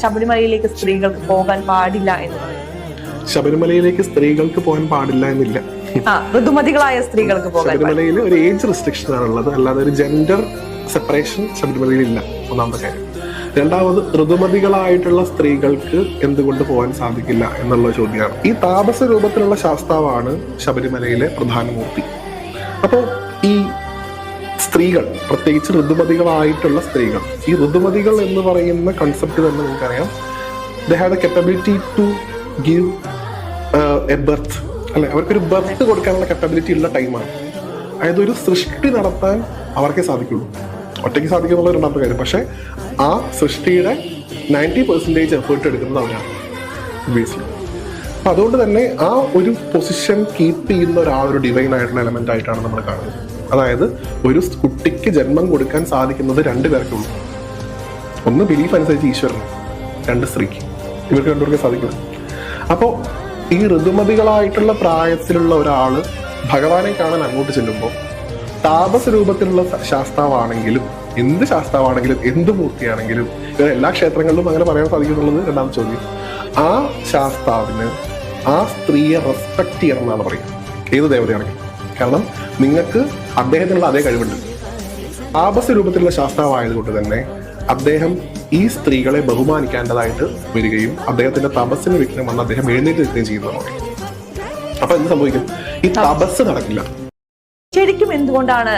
ശബരിമലയിലേക്ക് സ്ത്രീകൾക്ക് പോകാൻ പാടില്ല എന്ന് പറയുന്നത്? ശബരിമലയിലേക്ക് സ്ത്രീകൾക്ക് പോകാൻ പാടില്ല എന്നില്ല. ഋതുമതികളായ സ്ത്രീകൾക്ക് പോകാൻ ശബരിമലയിൽ ഒരു ഏജ് റെസ്ട്രിക്ഷൻ ആണുള്ളത്, അല്ലാതെ ഒരു ജെൻഡർ സെപ്പറേഷൻ ശബരിമലയിൽ ഇല്ല. ഒന്നാമത്തെ കാര്യം. രണ്ടാമത്, ഋതുമതികളായിട്ടുള്ള സ്ത്രീകൾക്ക് എന്തുകൊണ്ട് പോകാൻ സാധിക്കില്ല എന്നുള്ള ചോദ്യമാണ്. ഈ താപസ രൂപത്തിലുള്ള ശാസ്താവാണ് ശബരിമലയിലെ പ്രധാനമൂർത്തി. അപ്പോൾ ഈ സ്ത്രീകൾ, പ്രത്യേകിച്ച് ഋതുമതികളായിട്ടുള്ള സ്ത്രീകൾ, ഈ ഋതുമതികൾ എന്ന് പറയുന്ന കൺസെപ്റ്റ് തന്നെ നമുക്കറിയാം, they have the capability to give a birth, അല്ലെ? അവർക്കൊരു ബർത്ത് കൊടുക്കാനുള്ള കപ്പാബിലിറ്റി ഉള്ള ടൈമാണ്. അതായത് ഒരു സൃഷ്ടി നടത്താൻ അവർക്കേ സാധിക്കുള്ളൂ. ഒറ്റയ്ക്ക് സാധിക്കുന്നുള്ള രണ്ടാമത്തെ കാര്യം. പക്ഷെ ആ സൃഷ്ടിയുടെ 90% എഫേർട്ട് എടുക്കുന്നത് അവരാണ് ഒബ്വിയസ്ലി. അപ്പൊ അതുകൊണ്ട് തന്നെ ആ ഒരു പൊസിഷൻ കീപ്പ് ചെയ്യുന്ന ഒരു ഡിവൈൻ ആയിട്ടുള്ള എലമെന്റ് ആയിട്ടാണ് നമ്മൾ കാണുന്നത്. അതായത് ഒരു കുട്ടിക്ക് ജന്മം കൊടുക്കാൻ സാധിക്കുന്നത് 2 പേർക്കുള്ളൂ. ഒന്ന് ബിലീഫ് അനുസരിച്ച് ഈശ്വരന്, 2 സ്ത്രീക്ക്. ഇവർക്ക് 2 പേർക്ക് സാധിക്കുന്നത്. അപ്പോൾ ഈ ഋതുമതികളായിട്ടുള്ള പ്രായത്തിലുള്ള ഒരാള് ഭഗവാനെ കാണാൻ അങ്ങോട്ട് ചെല്ലുമ്പോൾ താപസ രൂപത്തിലുള്ള ശാസ്താവാണെങ്കിലും, എന്ത് ശാസ്താവാണെങ്കിലും, എന്ത് മൂർത്തിയാണെങ്കിലും, ഇവർ എല്ലാ ക്ഷേത്രങ്ങളിലും അങ്ങനെ പറയാൻ സാധിക്കുന്നുള്ളത് രണ്ടാമത്തെ ചോദ്യം. ആ ശാസ്താവിന് ആ സ്ത്രീയെ റെസ്പെക്ട് ചെയ്യണം എന്നാണ് പറയുക, ഏത് ദേവതയാണെങ്കിലും. കാരണം നിങ്ങൾക്ക് അദ്ദേഹത്തിനുള്ള അതേ കഴിവുണ്ട്. താപസ രൂപത്തിലുള്ള ശാസ്താവായതുകൊണ്ട് തന്നെ അദ്ദേഹം ഈ സ്ത്രീകളെ ബഹുമാനിക്കേണ്ടതായിട്ട് വരികയും അദ്ദേഹത്തിന്റെ തപസ്സിന് വിഘ്നം വന്ന് അദ്ദേഹം എഴുന്നേറ്റ് നിൽക്കുകയും ചെയ്യുന്നതാണ്. അപ്പൊ എന്ത് സംഭവിക്കും? ഈ തപസ് നടക്കില്ല. ശരിക്കും എന്തുകൊണ്ടാണ്